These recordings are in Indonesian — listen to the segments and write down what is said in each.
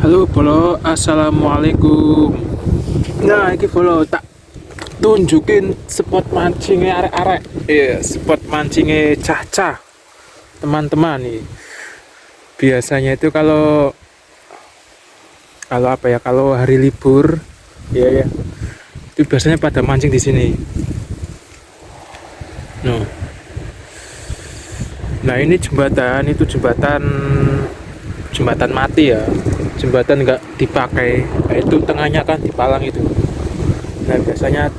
Halo Bolo, assalamualaikum. Nah, iki Bolo tak tunjukin spot mancingnya arek-arek. Iya, spot mancingnya Caca. Teman-teman nih. Biasanya itu kalau kalau apa ya? Kalau hari libur, iya ya. Itu biasanya pada mancing di sini. Nah, nah ini jembatan, itu jembatan mati ya. Jembatan nggak dipakai. Nah, itu tengahnya kan dipalang itu. Nah, biasanya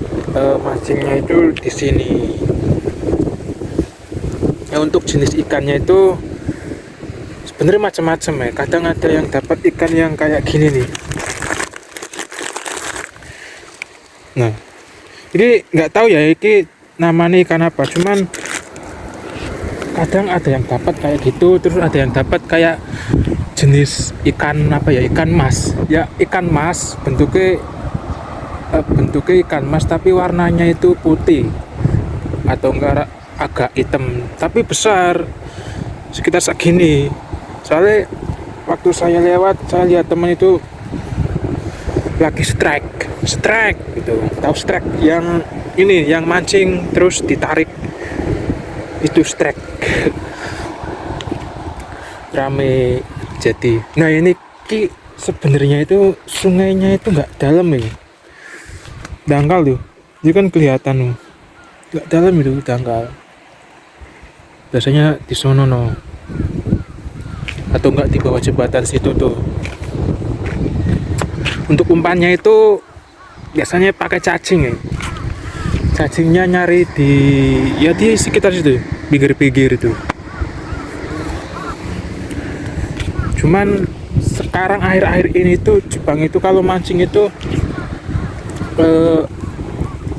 mancingnya itu di sini. Ya, untuk jenis ikannya itu sebenarnya macam-macam ya. Kadang ada yang dapat ikan yang kayak gini nih. Nah, ini nggak tahu ya, ini namanya ikan apa. Cuman kadang ada yang dapat kayak gitu, terus ada yang dapat kayak jenis ikan apa ya, ikan mas. Ya, ikan mas bentuknya ikan mas tapi warnanya itu putih atau enggak agak hitam tapi besar sekitar segini. Soalnya waktu saya lewat saya lihat teman itu lagi strike gitu. Tahu strike yang ini yang mancing terus ditarik, itu strike. Rame. Jadi nah ini sebenarnya itu sungainya itu nggak dalam ya, dangkal tuh, ini kan kelihatan tuh nggak dalam, itu dangkal. Biasanya di sono no, atau nggak di bawah jembatan situ tuh. Untuk umpannya itu biasanya pakai cacing ya. Cacingnya nyari di sekitar situ, pinggir-pinggir itu. Cuman sekarang akhir-akhir ini tuh Jepang itu kalau mancing itu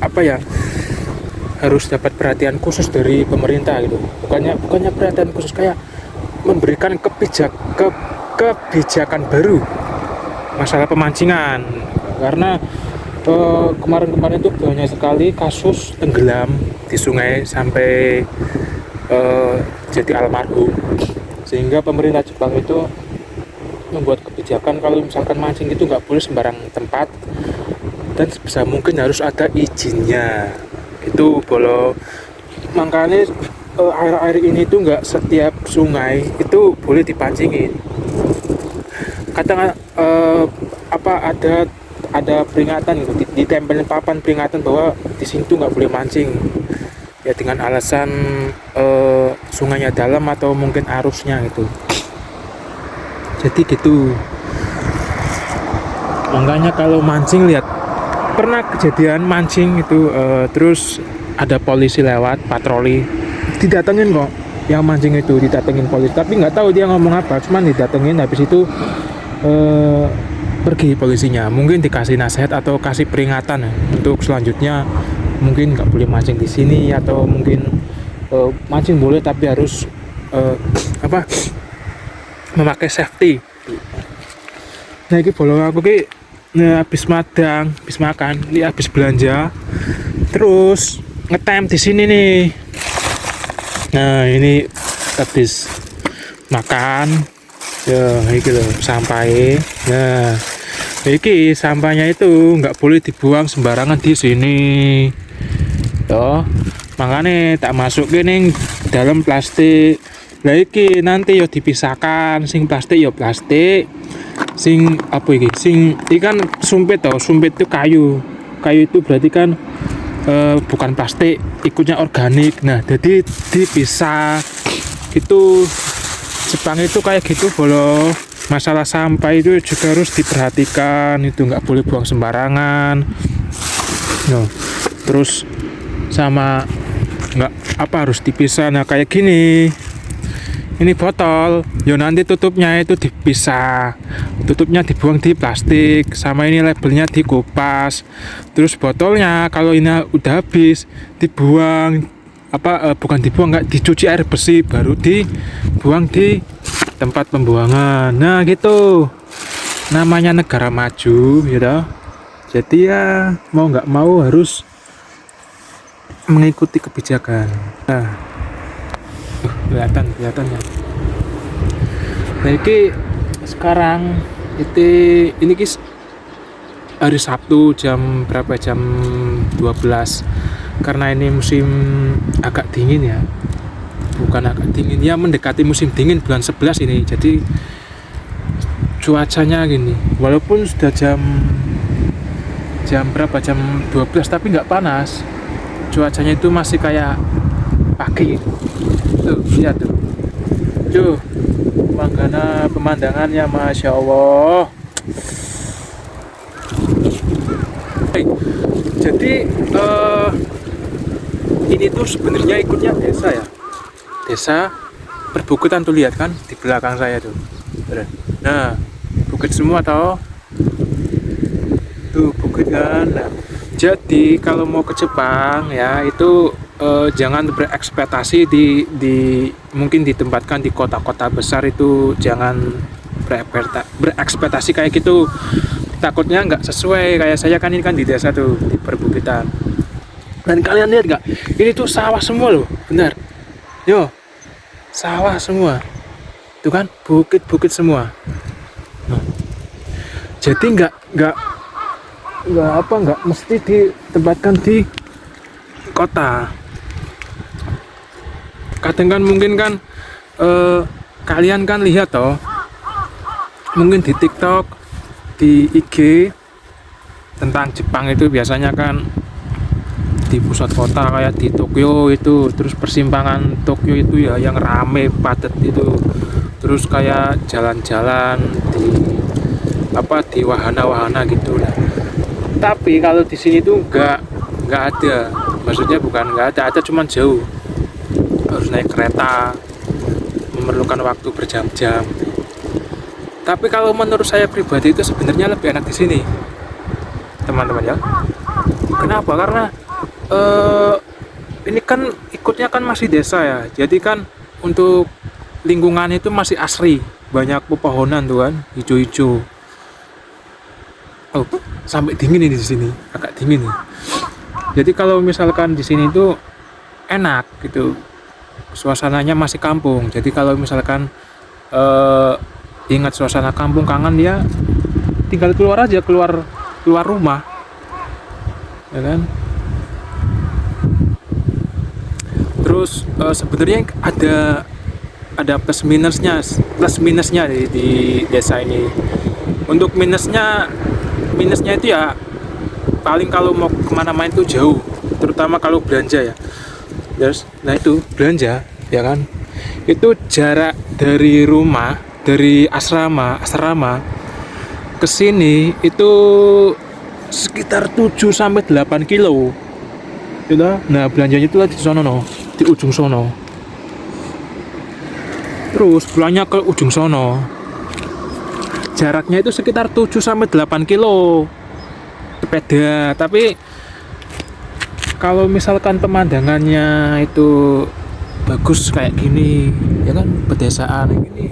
apa ya, harus dapat perhatian khusus dari pemerintah gitu. Bukannya perhatian khusus, kayak memberikan kebijakan baru masalah pemancingan. Karena kemarin-kemarin itu banyak sekali kasus tenggelam di sungai sampai jadi almarhum, sehingga pemerintah Jepang itu membuat kebijakan kalau misalkan mancing itu nggak boleh sembarang tempat dan sebisa mungkin harus ada izinnya itu Bolo. Makanya air-air ini tuh nggak setiap sungai itu boleh dipancingin. Kadang ada peringatan gitu, ditempelin papan peringatan bahwa di sini tuh nggak boleh mancing ya, dengan alasan sungainya dalam atau mungkin arusnya gitu. Jadi gitu. Makanya kalau mancing, lihat, pernah kejadian mancing itu terus ada polisi lewat patroli, didatengin kok. Yang mancing itu didatengin polisi, tapi nggak tahu dia ngomong apa, cuman didatengin. Habis itu pergi polisinya, mungkin dikasih nasihat atau kasih peringatan ya, untuk selanjutnya mungkin nggak boleh mancing di sini, atau mungkin mancing boleh tapi harus memakai safety. Nah ini Bolo, aku habis makan, ini habis belanja, terus ngetem di sini nih. Nah ini habis makan, ya ini loh sampai. Nah ini sampahnya itu nggak boleh dibuang sembarangan di sini, toh. Makanya tak masukin nih dalam plastik. Lah iki nanti yo dipisahkan, sing plastik yo plastik, sing apa iki, sing ikan sumpit toh. Sumpit itu kayu itu berarti kan bukan plastik, ikutnya organik. Nah jadi dipisah. Itu Jepang itu kayak gitu Bolo. Masalah sampah itu juga harus diperhatikan, itu nggak boleh buang sembarangan. No. Terus sama nggak harus dipisah. Nah kayak gini, ini botol, yo nanti tutupnya itu dipisah, tutupnya dibuang di plastik, sama ini labelnya dikupas. Terus botolnya kalau ini udah habis dibuang, bukan dibuang, nggak dicuci air bersih, baru dibuang di tempat pembuangan. Nah gitu, namanya negara maju gitu. Jadi ya mau nggak mau harus mengikuti kebijakan. Nah kelihatan ya. Nah ini sekarang itu ini hari Sabtu jam berapa, jam 12, karena ini musim agak dingin ya, bukan agak dingin ya, mendekati musim dingin bulan 11 ini. Jadi cuacanya gini, walaupun sudah jam berapa, jam 12, tapi nggak panas, cuacanya itu masih kayak pagi. Tuh lihat tuh pemandangannya, masya Allah. Jadi ini tuh sebenarnya ikutnya desa ya, desa perbukitan tuh, lihat kan di belakang saya tuh. Nah, bukit semua tuh bukit kan. Nah, jadi kalau mau ke Jepang ya itu jangan berekspektasi di mungkin ditempatkan di kota-kota besar, itu jangan berekspektasi kayak gitu, takutnya nggak sesuai. Kayak saya kan, ini kan di desa tuh, di perbukitan. Dan kalian lihat nggak, ini tuh sawah semua loh, benar, yo, sawah semua itu kan, bukit-bukit semua. Nah, jadi nggak mesti ditempatkan di kota. Kadang kan mungkin kan kalian kan lihat toh, mungkin di TikTok, di IG tentang Jepang itu biasanya kan di pusat kota kayak di Tokyo itu, terus persimpangan Tokyo itu ya yang rame padat itu, terus kayak jalan-jalan di wahana-wahana gitu. Nah, tapi kalau di sini tuh nggak ada, maksudnya bukan nggak ada cuman jauh, harus naik kereta, memerlukan waktu berjam-jam. Tapi kalau menurut saya pribadi itu sebenarnya lebih enak di sini, teman-teman ya. Kenapa? Karena ini kan ikutnya kan masih desa ya, jadi kan untuk lingkungan itu masih asri, banyak pepohonan tuh kan, hijau-hijau. Oh, sampai dingin ini di sini, agak dingin nih. Jadi kalau misalkan di sini itu enak gitu, suasananya masih kampung. Jadi kalau misalkan ingat suasana kampung, kangen ya, tinggal keluar aja, keluar rumah, ya kan. Terus sebenarnya ada plus minusnya di desa ini. Untuk minusnya itu ya paling kalau mau kemana-mana itu jauh, terutama kalau belanja ya. Terus, nah itu belanja ya kan, itu jarak dari rumah, dari asrama ke sini itu sekitar 7-8 kilo gitu. Nah belanjanya itu di sono no, di ujung sono, terus pulangnya ke ujung sono, jaraknya itu sekitar 7-8 kilo sepeda. Tapi kalau misalkan pemandangannya itu bagus kayak gini ya kan, pedesaan ini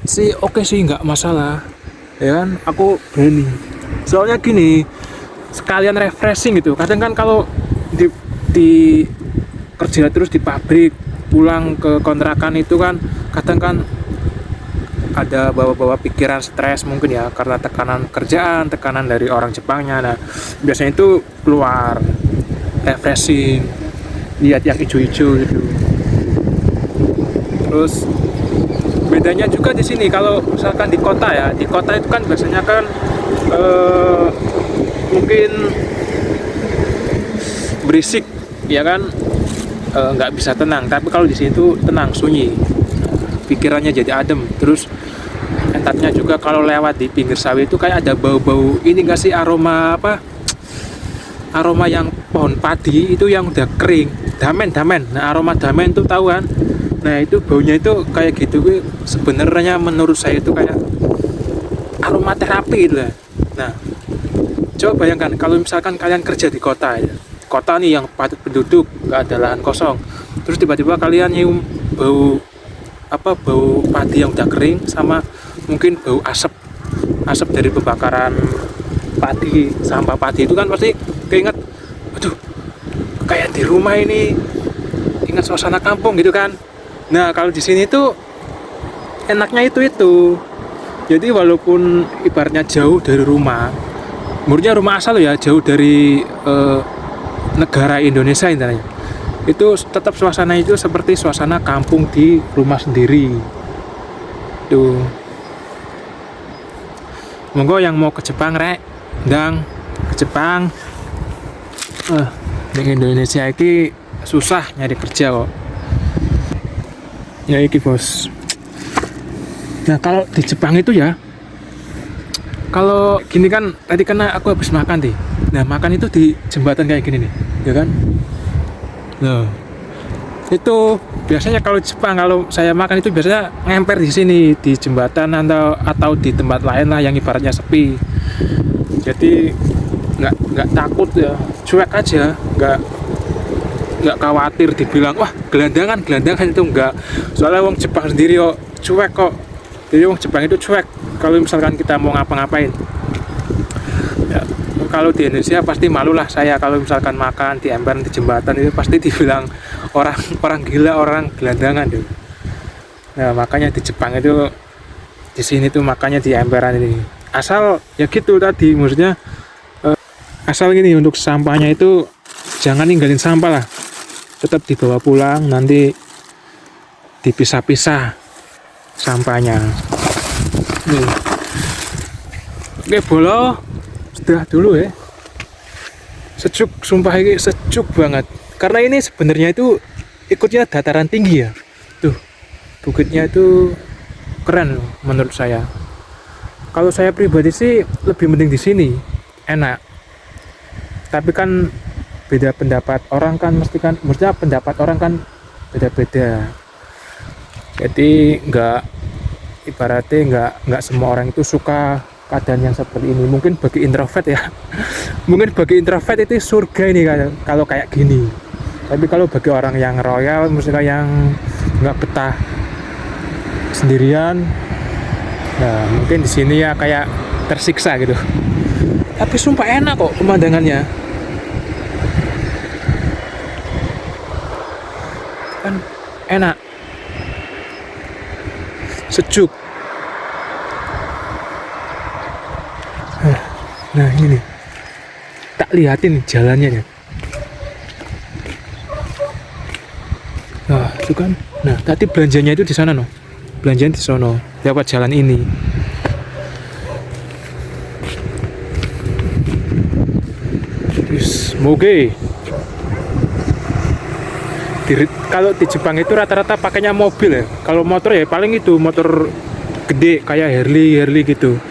sih oke sih, nggak masalah ya kan, aku berani. Soalnya gini, sekalian refreshing gitu. Kadang kan kalau di kerja terus di pabrik, pulang ke kontrakan itu kan kadang kan ada bawa pikiran stres mungkin ya, karena tekanan kerjaan, tekanan dari orang Jepangnya. Nah biasanya itu keluar refreshing, lihat yang hijau-hijau gitu. Terus bedanya juga di sini, kalau misalkan di kota ya, di kota itu kan biasanya kan mungkin berisik ya kan, nggak bisa tenang. Tapi kalau di sini tuh tenang, sunyi, pikirannya jadi adem. Terus enaknya juga kalau lewat di pinggir sawah itu kayak ada bau-bau ini nggak sih, aroma yang pohon padi itu yang udah kering, damen. Nah aroma damen tuh tahu kan. Nah itu baunya itu kayak gitu. Sebenarnya menurut saya itu kayak aroma terapi lah. Nah coba bayangkan kalau misalkan kalian kerja di kota ya, kota nih yang padat penduduk, nggak ada lahan kosong, terus tiba-tiba kalian nyium bau padi yang udah kering, sama mungkin bau asap dari pembakaran padi, sampah padi itu kan pasti keinget, aduh kayak di rumah ini, ingat suasana kampung gitu kan. Nah kalau di sini tuh enaknya itu Jadi walaupun ibaratnya jauh dari rumah, menurutnya rumah asal ya, jauh dari negara Indonesia intinya, itu tetap suasana itu seperti suasana kampung di rumah sendiri. Tuh. Monggo yang mau ke Jepang rek, ndang ke Jepang. Di Indonesia ini susah nyari kerja kok. Ya iki bos. Nah kalau di Jepang itu ya, kalau gini kan tadi karena aku habis makan nih. Nah makan itu di jembatan kayak gini nih, ya kan? Nah itu biasanya kalau Jepang kalau saya makan itu biasanya ngemper di sini di jembatan atau di tempat lain lah yang ibaratnya sepi. Jadi nggak takut ya, cuek aja, nggak khawatir dibilang wah gelandangan itu enggak. Soalnya wong Jepang sendiri kok cuek kok. Jadi wong Jepang itu cuek kalau misalkan kita mau ngapa-ngapain. Ya, kalau di Indonesia pasti malu lah saya kalau misalkan makan di emperan di jembatan itu pasti dibilang orang gila, orang gelandangan tuh. Nah makanya di Jepang itu di sini tuh makanya di emperan ini. Asal ya gitu tadi maksudnya asal gini untuk sampahnya itu jangan ninggalin sampah lah. Tetap dibawa pulang nanti dipisah-pisah sampahnya. Nih. Oke bolo sudah dulu ya. Sejuk sumpah ini sejuk banget. Karena ini sebenarnya itu ikutnya dataran tinggi ya. Tuh bukitnya itu keren loh menurut saya. Kalau saya pribadi sih lebih mending di sini, enak. Tapi kan beda pendapat orang kan maksudnya pendapat orang kan beda-beda. Jadi ibaratnya nggak semua orang itu suka keadaan yang seperti ini. Mungkin bagi introvert ya, mungkin bagi introvert itu surga ini kalau kayak gini. Tapi kalau bagi orang yang royal, maksudnya yang nggak betah sendirian, nah mungkin di sini ya kayak tersiksa gitu. Tapi sumpah enak kok pemandangannya. Kan enak. Sejuk. Nah ini nih, tak lihatin jalannya ya. Nah itu kan, nah tadi belanjanya itu di sana no, belanjanya di sono lewat jalan ini. Terus moge. Kalau di Jepang itu rata-rata pakainya mobil ya. Kalau motor ya paling itu motor gede kayak Harley gitu.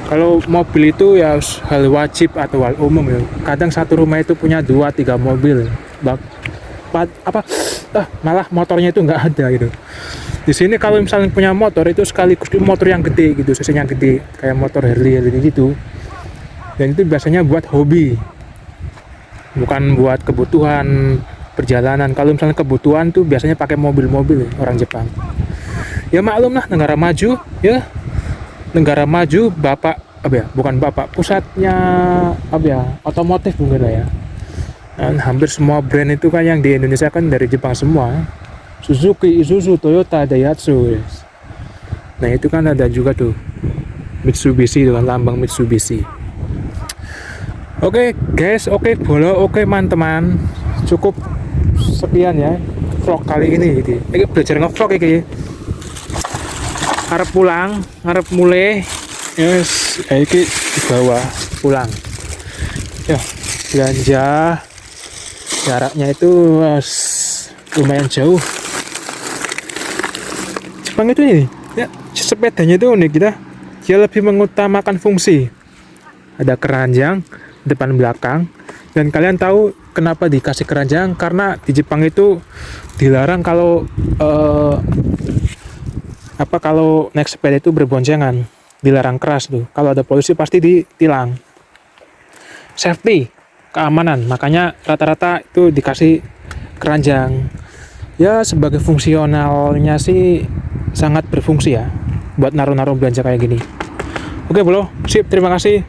Kalau mobil itu ya hal wajib atau hal umum ya. Kadang satu rumah itu punya 2-3 mobil. Malah motornya itu nggak ada gitu. Di sini kalau misalnya punya motor itu sekaligus motor yang gede gitu, cc-nya gede kayak motor Harley gitu. Dan itu biasanya buat hobi. Bukan buat kebutuhan perjalanan. Kalau misalnya kebutuhan tuh biasanya pakai mobil-mobil orang Jepang. Ya maklum lah negara maju ya. Negara maju bukan pusatnya otomotif mungkin lah ya. Dan hampir semua brand itu kan yang di Indonesia kan dari Jepang semua. Suzuki, Isuzu, Toyota, Daihatsu. Nah itu kan ada juga tuh Mitsubishi dengan lambang Mitsubishi. Oke guys, oke bolo, oke teman-teman. Cukup sekian ya vlog kali ini gitu. Ini belajar nge-vlog iki. Arep pulang, arep mulai. Yes, iki dibawa pulang. Ya, belanja jaraknya itu lumayan jauh. Jepang itu ini ya, sepedanya itu unik kita. Dia lebih mengutamakan fungsi. Ada keranjang depan belakang. Dan kalian tahu kenapa dikasih keranjang? Karena di Jepang itu dilarang kalau kalau naik sepeda itu berboncengan, dilarang keras tuh. Kalau ada polisi pasti ditilang. Safety, keamanan. Makanya rata-rata itu dikasih keranjang. Ya sebagai fungsionalnya sih sangat berfungsi ya buat naruh-naruh belanja kayak gini. Oke bro, sip, terima kasih.